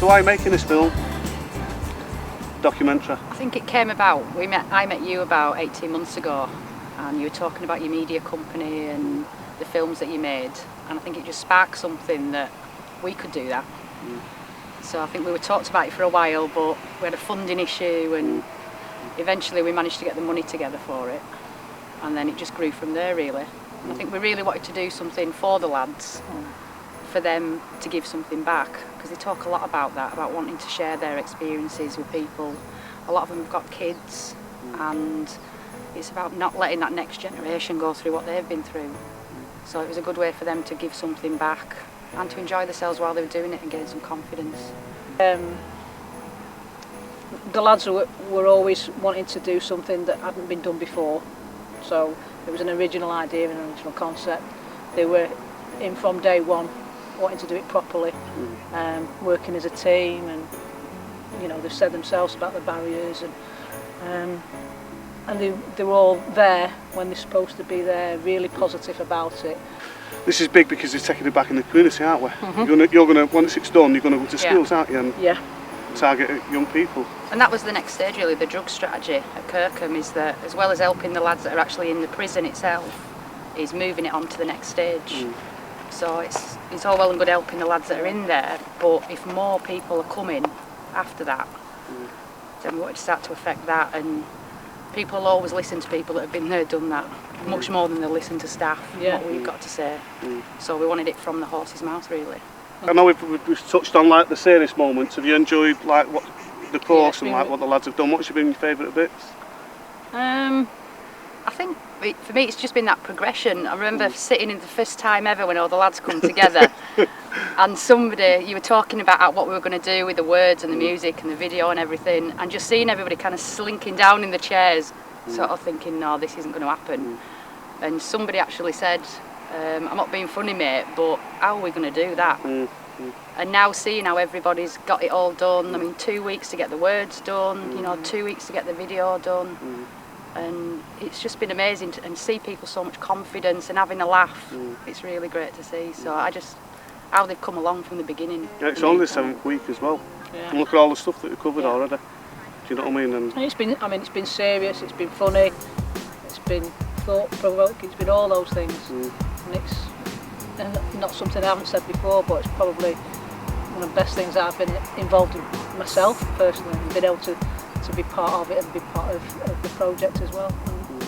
So why are you making this film? Documentary? I think it came about, I met you about 18 months ago, and you were talking about your media company and the films that you made, and I think it just sparked something that we could do that. So I think we were talked about it for a while, but we had a funding issue, and eventually we managed to get the money together for it, and then it just grew from there really. And I think we really wanted to do something for the lads, for them to give something back, because they talk a lot about that, about wanting to share their experiences with people. A lot of them have got kids, and it's about not letting that next generation go through what they've been through. So it was a good way for them to give something back and to enjoy themselves while they were doing it and gain some confidence. The lads were always wanting to do something that hadn't been done before, so it was an original idea and an original concept. They were in from day one, wanting to do it properly, working as a team, and you know, they've said themselves about the barriers, and they were all there when they're supposed to be there, really positive about it. This is big because it's taking it back in the community, aren't we? You're gonna once it's done, you're gonna go to schools, aren't you? And target young people. And that was the next stage really, the drug strategy at Kirkham, is that as well as helping the lads that are actually in the prison itself, is moving it on to the next stage. So it's all well and good helping the lads that are in there, but if more people are coming after that, then we want to start to affect that, and people will always listen to people that have been there, done that, much more than they'll listen to staff, what we've got to say. So we wanted it from the horse's mouth really. I know we've touched on like the serious moments. Have you enjoyed like what the course and like what the lads have done? What's been your favourite bits? I think for me it's just been that progression. I remember sitting in the first time ever when all the lads come together and you were talking about what we were going to do with the words and the music and the video and everything, and just seeing everybody kind of slinking down in the chairs, sort of thinking, no, this isn't going to happen. And somebody actually said, I'm not being funny mate, but how are we going to do that? And now seeing how everybody's got it all done, I mean 2 weeks to get the words done, you know, 2 weeks to get the video done, and it's just been amazing and see people so much confidence and having a laugh. It's really great to see. So how they've come along from the beginning. Yeah, it's only the 7th week as well. And look at all the stuff that we've covered already. Do you know what I mean? And it's been serious, it's been funny, it's been thought-provoking, it's been all those things. And it's not something I haven't said before, but it's probably one of the best things that I've been involved in myself personally, and been able to be part of it and be part of the project as well. And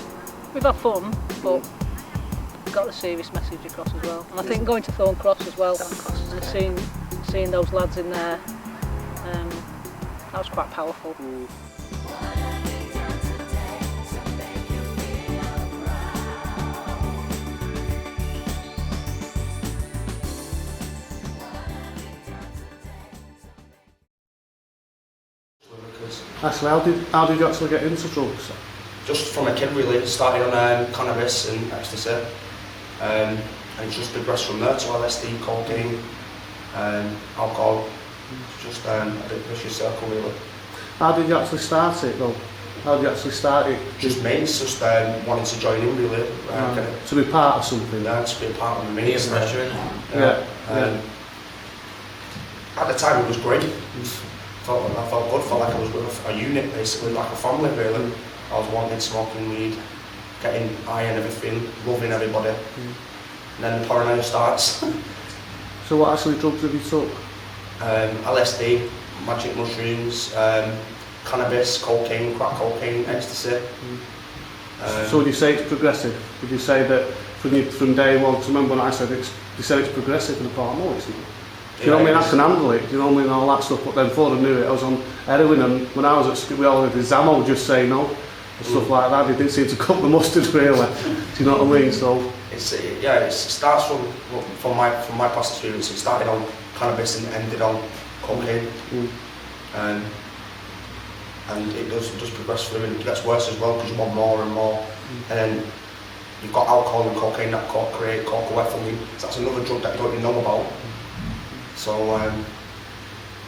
we've had fun, but got the serious message across as well. And I think going to Thorn Cross as well, and seeing those lads in there, that was quite powerful. Actually, how did you actually get into drugs? Just from a kid really, started on cannabis and ecstasy, and it's just progressed from there to LSD, cocaine, alcohol. It's just a vicious circle really. How did you actually start it though? How did you actually start it? Just mates, just wanting to join in really. To be part of something? Yeah, to be a part of the mates. At the time it was great. I felt good, felt like I was with a unit basically, like a family really. I was wanting, smoking weed, getting high and everything, loving everybody. And then the paranoia starts. So what actually drugs have you took? LSD, magic mushrooms, cannabis, cocaine, crack cocaine, ecstasy. So would you say it's progressive? Would you say that from day one, to remember when I said you said it's progressive and I thought, no, it's not. Do you know what I mean? I can handle it, do you know what I mean, all that stuff, but then before I knew it, I was on heroin, and when I was at school, we all had Zamo would just say no, and stuff like that. They didn't seem to cut the mustard really, do you know what I mean? So it starts from my past experience. It started on cannabis and ended on cocaine, and it does progress through, and it gets worse as well because you want more and more, and then you've got alcohol and cocaine that create cocaine. So that's another drug that you don't even know about. So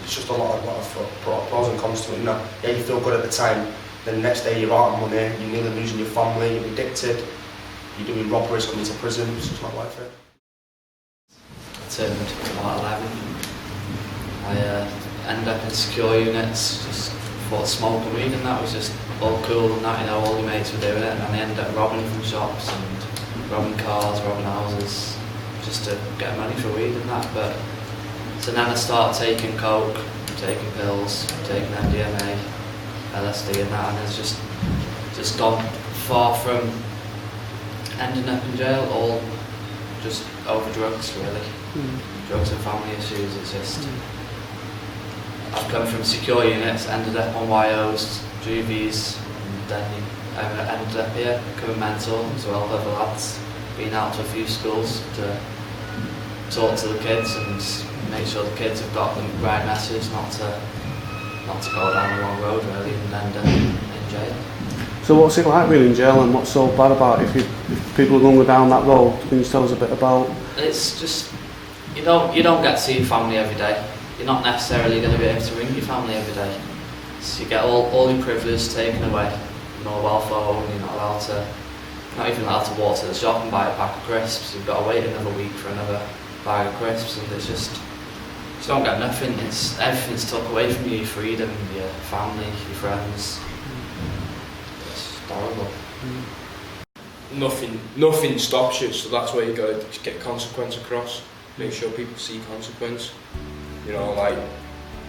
it's just a lot of pros and cons to it. You know, yeah, you feel good at the time. Then the next day you're out of money, you're nearly losing your family, you're addicted, you're doing robberies, coming to prison. It's just not worth it. I turned about 11. I ended up in secure units, just thought smoking weed and that was just all cool and that, you know, all your mates were doing it, and I ended up robbing from shops and robbing cars, robbing houses, just to get money for weed and that. But so then I started taking coke, taking pills, taking MDMA, LSD and that, and it's just gone far from ending up in jail, all just over drugs really. Drugs and family issues, it's just I've come from secure units, ended up on YOs, juvies, and then I ended up here, becoming mentor as well with other lads, been out to a few schools to talk to the kids and make sure the kids have got the right message, not to go down the wrong road really and end up in jail. So what's it like being in jail, and what's so bad about it? If people are going to go down that road, can you tell us a bit about? It's just, you don't get to see your family every day. You're not necessarily going to be able to ring your family every day. So you get all your privilege taken away. Your mobile phone, you're not even allowed to walk to the shop and buy a pack of crisps. You've got to wait another week for another bag of crisps, and it's just, you don't get nothing. Everything's took away from you, your freedom, your family, your friends. It's horrible. Nothing stops you, so that's why you got to get consequence across. Make sure people see consequence. You know, like,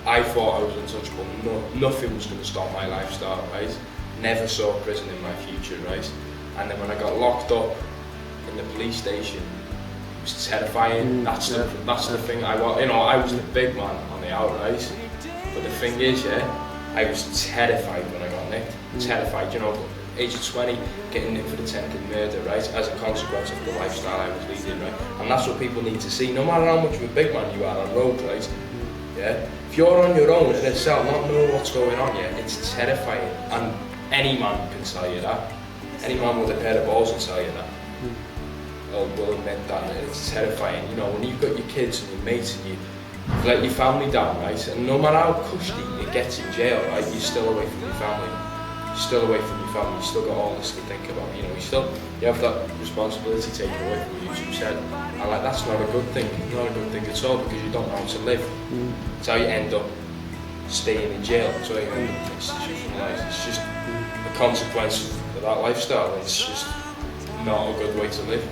I thought I was untouchable. Nothing was going to stop my lifestyle, right? Never saw prison in my future, right? And then when I got locked up in the police station, it was terrifying. That's the thing. I was the big man on the outright. But the thing is, I was terrified when I got nicked. Terrified, you know. Age of 20, getting nicked for attempted murder, right? As a consequence of the lifestyle I was leading, right? And that's what people need to see. No matter how much of a big man you are on road, right? Yeah. If you're on your own in a cell, not knowing what's going on, it's terrifying. And any man can tell you that. Any man with a pair of balls will tell you that. Will admit that. It's terrifying. You know, when you've got your kids and your mates and you've let your family down, right? And no matter how cushy it gets in jail, right? You're still away from your family. You're still away from your family. You still got all this to think about. You know, you have that responsibility taken away from you, as you said. And like, that's not a good thing. It's not a good thing at all, because you don't know how to live. It's how you end up staying in jail. It's how you end up institutionalised. It's just a consequence of that lifestyle. It's just not a good way to live.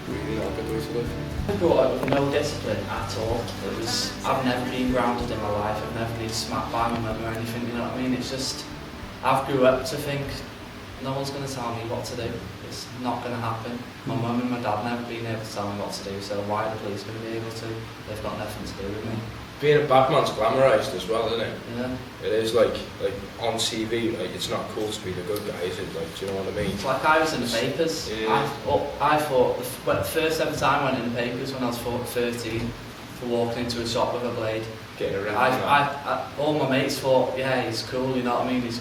Really not a good way to live. I grew up with no discipline at all. I've never been grounded in my life. I've never been smacked by my mum or anything. You know what I mean? It's just, I've grew up to think no one's going to tell me what to do. It's not going to happen. My mum and my dad never been able to tell me what to do, so why are the police going to be able to? They've got nothing to do with me. Being a bad man's glamorised as well, isn't it? Yeah. It is like on TV, like, it's not cool to be the good guy, is it? Like, do you know what I mean? It's like I was in the papers. Yeah. I thought the first ever time I went in the papers when I was 13 for walking into a shop with a blade. Getting around. All my mates thought, yeah, he's cool, you know what I mean? He's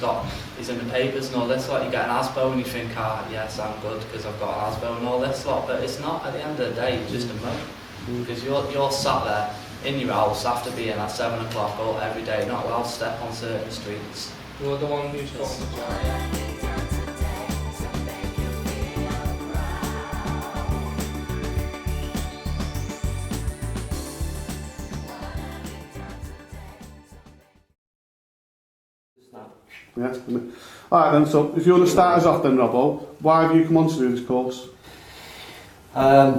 in the papers and all this lot. You get an ASBO and you think, yes, I'm good because I've got an ASBO and all this lot. But it's not. At the end of the day, you're just a mug. Because you're sat there in your house after being at 7 o'clock all every day, not allowed to step on certain streets. You're the one who's got the job. Yeah. Alright then, so if you want to start us off then, Robbo, why have you come on to do this course? I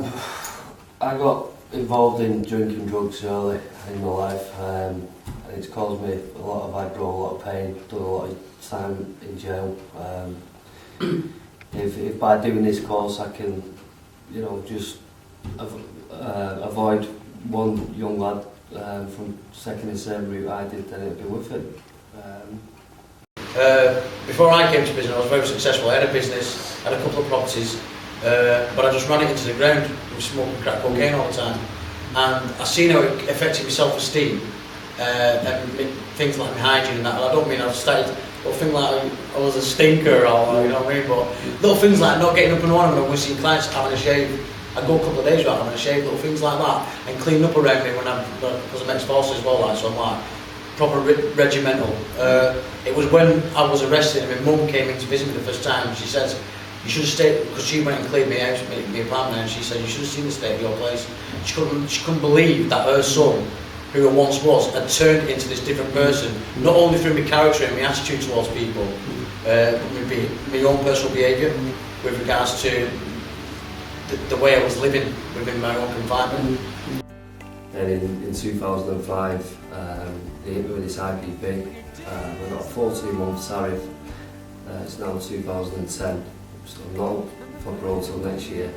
got involved in drinking drugs early in my life, and it's caused me a lot of aggro, a lot of pain, done a lot of time in jail. If by doing this course I can, you know, just avoid one young lad from taking the same route I did, then it'd be worth it. Before I came to prison, I was very successful. I had a business, had a couple of properties, but I just ran it into the ground. I was smoking crack cocaine all the time. And I seen how it affected my self-esteem and things like my hygiene and that. And I don't mean I started little things like I was a stinker or, you know what I mean, but little things like not getting up in the morning when I was seeing clients having a shave. I'd go a couple of days without having a shave, little things like that, and cleaning up around me because I'm ex-forces as well, like, so I'm like proper regimental. It was when I was arrested and my mum came in to visit me the first time, and she says, you should have stayed, because she went and cleared me out, my apartment, and she said, you should have seen the state of your place. She couldn't believe that her son who I once was had turned into this different person, not only through my character and my attitude towards people, but my own personal behaviour with regards to the way I was living within my own confinement. And in 2005, they hit me with this IPP. We got a 14-month tariff. It's now 2010, so I'm not for parole till next year.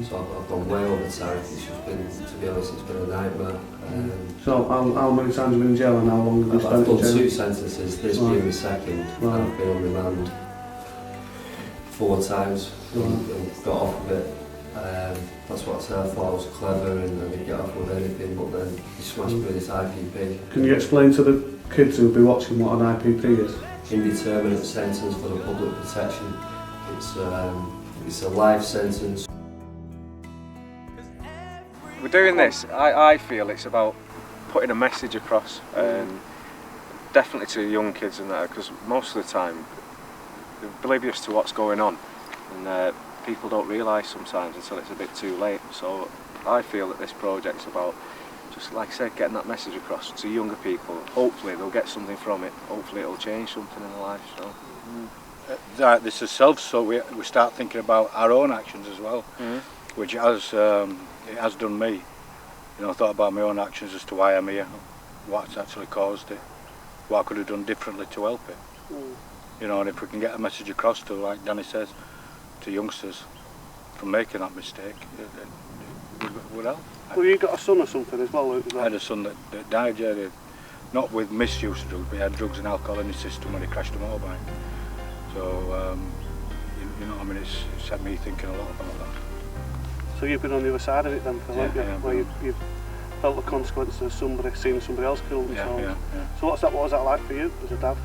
So I've gone way over the tariff. It's just been, to be honest, it's been a nightmare. So how many times have you been in jail and how long have you spent I've in done jail? 2 sentences, this being the second, and I've been on remand 4 times and got off of it. That's what I said, I thought I was clever and I didn't get off with anything, but then he smashed me with this IPP. Can you explain to the kids who'll be watching what an IPP is? Indeterminate sentence for the public protection. It's a life sentence. We're doing this, I feel it's about putting a message across, definitely to the young kids and that, because most of the time they're oblivious to what's going on, and people don't realise sometimes until it's a bit too late. So I feel that this project's about, just like I said, getting that message across to younger people. Hopefully they'll get something from it, hopefully it'll change something in their life. So. This is self, so we start thinking about our own actions as well, which it has done me. You know, I thought about my own actions as to why I'm here, what's actually caused it, what I could have done differently to help it. You know, and if we can get a message across to, like Danny says, to youngsters from making that mistake, it would help. Well, you got a son or something as well, Luke? I had a son that died, yeah, not with misuse of drugs, but he had drugs and alcohol in his system when he crashed a motorbike. So, you know, I mean, it's set me thinking a lot about that. So you've been on the other side of it then, Phil, haven't you? Where you've felt the consequences of seeing somebody else killed themselves. Yeah. So what was that like for you as a dad?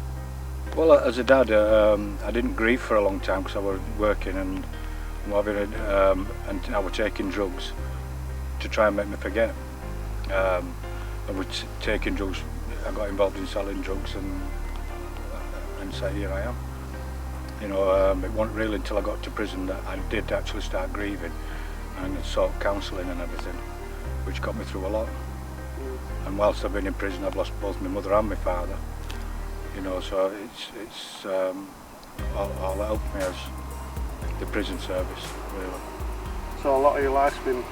Well, as a dad, I didn't grieve for a long time because I was working and I was taking drugs to try and make me forget. I was taking drugs, I got involved in selling drugs and so here I am. You know, it wasn't really until I got to prison that I did actually start grieving and sought counselling and everything, which got me through a lot. And whilst I've been in prison, I've lost both my mother and my father. You know, so it's all that helped me as the prison service, really. So a lot of your life's been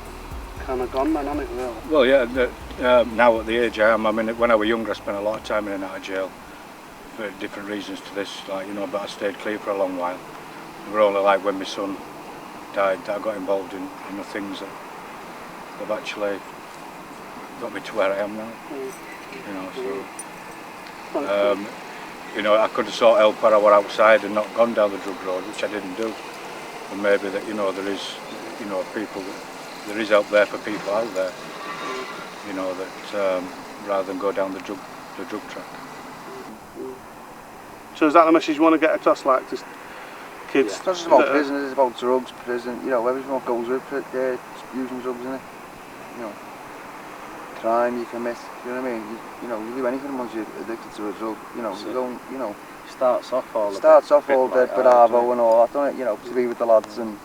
kind of gone then, hasn't it, really? Well, yeah, now at the age I am, I mean, when I was younger I spent a lot of time in and out of jail for different reasons to this, like, you know, but I stayed clear for a long while. It was only like when my son died that I got involved in the things that have actually got me to where I am now. You know, so you know, I could have sought help where I were outside and not gone down the drug road, which I didn't do. And maybe that, you know, there is, you know, there is help there for people out there, you know, that rather than go down the drug track. So is that the message you want to get across, like, to kids? It's not just about prison, it's about drugs, prison, you know, everything what goes with it, using drugs, isn't it? You know, crime you commit, you know what I mean? You know, you do anything once you're addicted to a drug, you know, so you don't, you know. Starts off all the bravo and all that, don't it? You know, to be with the lads and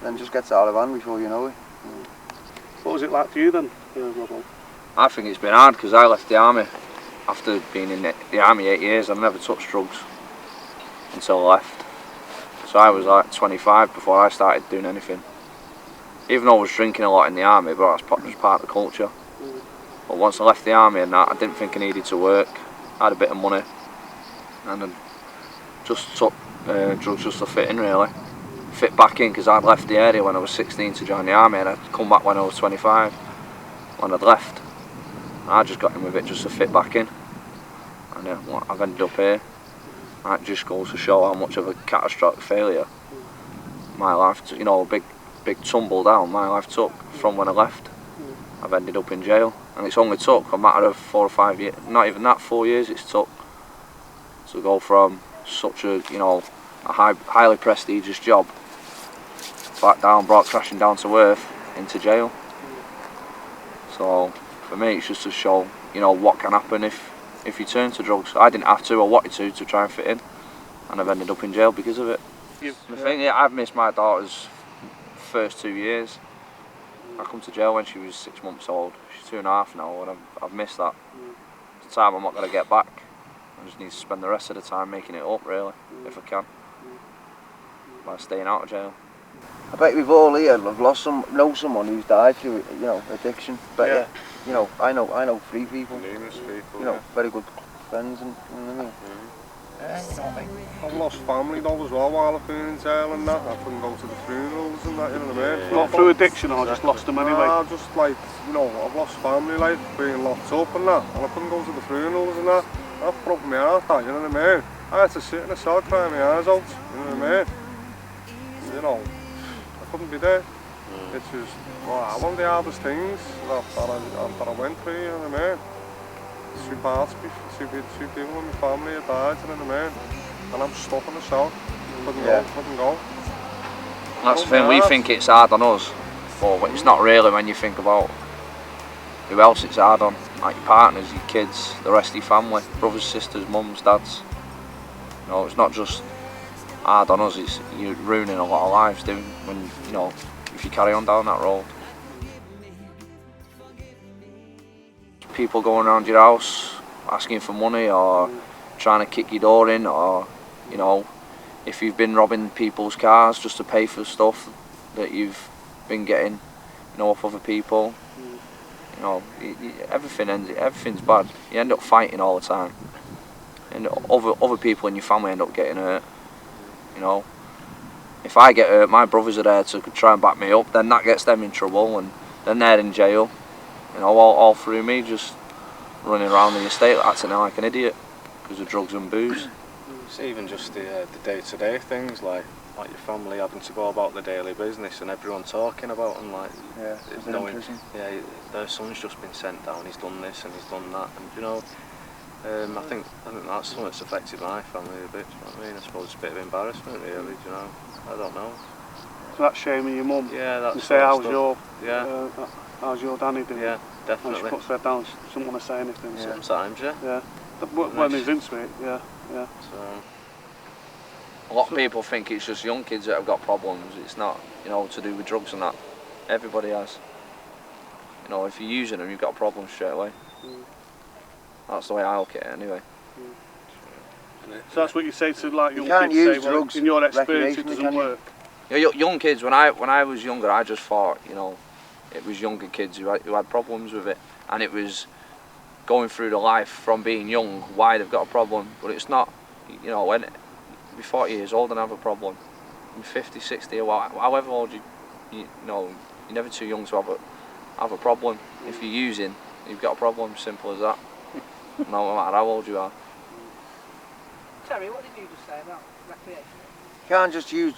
then just gets out of hand before you know it. What was it like for you then, Robbo? I think it's been hard because I left the army. After being in the army 8 years, I never touched drugs until I left. So I was like 25 before I started doing anything. Even though I was drinking a lot in the army, but that's just part of the culture. But once I left the army and that, I didn't think I needed to work. I had a bit of money and I just took drugs just to fit in, really. Fit back in, because I'd left the area when I was 16 to join the army and I'd come back when I was 25 when I'd left. I just got in with it just to fit back in, and I've ended up here. That just goes to show how much of a catastrophic failure my life, you know, a big tumble down my life took from when I left. I've ended up in jail, and it's only took a matter of 4 or 5 years, not even that, 4 years it's took to go from such a, you know, a highly prestigious job back down, brought crashing down to earth into jail. So for me, it's just to show, you know, what can happen if you turn to drugs. I didn't have to, I wanted to try and fit in, and I've ended up in jail because of it. The thing, I've missed my daughter's first 2 years. I come to jail when she was 6 months old. She's 2.5 now, and I've missed that. It's a time I'm not going to get back. I just need to spend the rest of the time making it up, really, if I can, by staying out of jail. I bet we've all here know someone who's died through, you know, addiction. But yeah, you know, I know 3 people. Numerous people. You know, very good friends, and you know what I mean. I've lost family though as well while I've been in jail and that. I couldn't go to the funerals and that, you know what I mean? Not through addiction, or just lost them anyway? Nah, just like, you know, I've lost family, like, being locked up and that, and I couldn't go to the funerals and that. That broke my heart, that, you know what I mean? I had to sit in a cell crying my eyes out, you know what I mean? You know, I couldn't be there. It's just, wow, one of the hardest things that I went through, you know what I mean? 2 parts, 2 people in my family had died, you know what I mean? And I'm stuck in the cell. Couldn't go. That's the thing, we think it's hard on us, but it's not really when you think about who else it's hard on. Like your partners, your kids, the rest of your family, brothers, sisters, mums, dads. You know, it's not just hard on us, it's you're ruining a lot of lives doing when, you know, if you carry on down that road. People going around your house asking for money or trying to kick your door in, or, you know, if you've been robbing people's cars just to pay for stuff that you've been getting, you know, off other people. You know, everything's bad. You end up fighting all the time, and other people in your family end up getting hurt. You know, if I get hurt, my brothers are there to try and back me up. Then that gets them in trouble, and then they're in jail. You know, all through me, just running around the estate acting like an idiot because of drugs and booze. It's even just the day-to-day things, like your family having to go about the daily business and everyone talking about them, like, knowing, their son's just been sent down, he's done this and he's done that, and you know, I think that's something that's affected my family a bit. You know what I mean? I suppose it's a bit of embarrassment, really. You know, I don't know. So that's shaming your mum. Yeah, that's. You say, how's your Danny doing? Yeah, definitely. And she puts her head down. She doesn't want to say anything. Yeah. Sometimes, yeah. Yeah. When he's into it, yeah. So. A lot of people think it's just young kids that have got problems. It's not, you know, to do with drugs and that. Everybody has. You know, if you're using them, you've got problems straight away. That's the way I look at it, anyway. So that's what you say to like young kids. Say, drugs, in your experience, it doesn't work. You know, young kids. When I was younger, I just thought, you know, it was younger kids who had problems with it, and it was going through the life from being young why they've got a problem. But it's not. You know, when you're 40 years old and have a problem, you're 50, 60, or however old you know, you're never too young to have a problem. If you're using, you've got a problem. Simple as that. No matter how old you are. Terry, what did you just say about recreation? You can't just use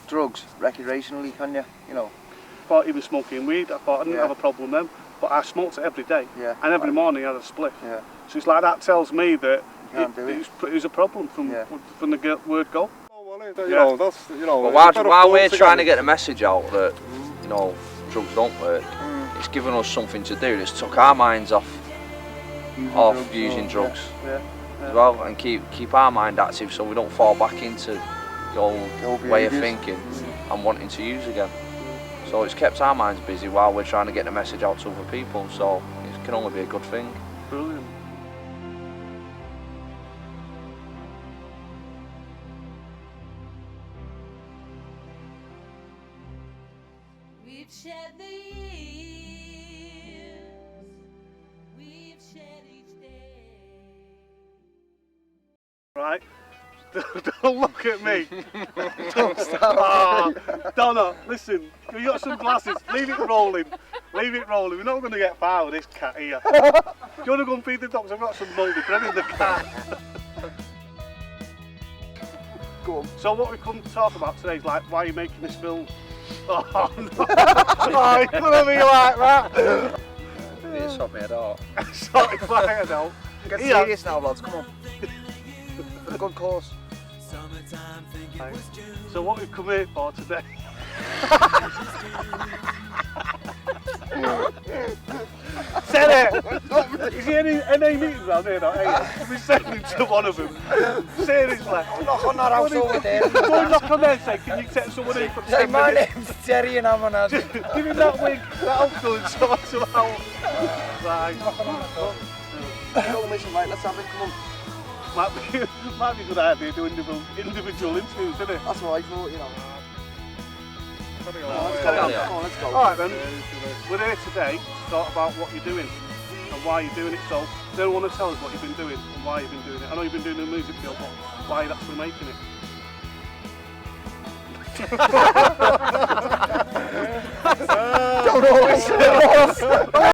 drugs recreationally, can you? You know. I thought he was smoking weed. I thought I didn't have a problem then, but I smoked it every day. Yeah. And every morning I had a spliff. Yeah. So it's like that tells me that it was a problem from the word go. You know, that's, you know. But while we're trying to get the message out that, you know, drugs don't work, it's given us something to do. It's took our minds off using drugs as well, and keep our mind active so we don't fall back into the old way of thinking and wanting to use again. So it's kept our minds busy while we're trying to get the message out to other people, so it can only be a good thing. Brilliant. We've shed the years, we've shed each day. Right. Don't look at me. Don't stop. Donna, listen, you got some glasses. Leave it rolling. Leave it rolling. We're not going to get far with this cat here. Do you want to go and feed the dogs? I've got some mouldy bread in the cat. Go on. So what we come to talk about today is like, why are you making this film? Oh no! Oh, it couldn't be like that. You sort my head out. Sort my head out. Get serious now, lads. Come on. For a good cause. Right. So what we've come here for today Say it! Is he any meetings around here now? Hey, I've been sending to one of them. Seriously. Knock on that house over there. Go and knock on there and say, can you take someone in for 10 Say, my minutes? name's Terry and I'm an ad. Give him that wig, that'll go and sort him out. Right. Don't listen, right, let's have it, come on. Might be a good idea to do individual interviews, isn't it? That's what I thought, you know. Let's go. Alright then, we're here today to talk about what you're doing and why you're doing it. So, do you want to tell us what you've been doing and why you've been doing it? I know you've been doing a music video, but why you're actually making it? Don't always say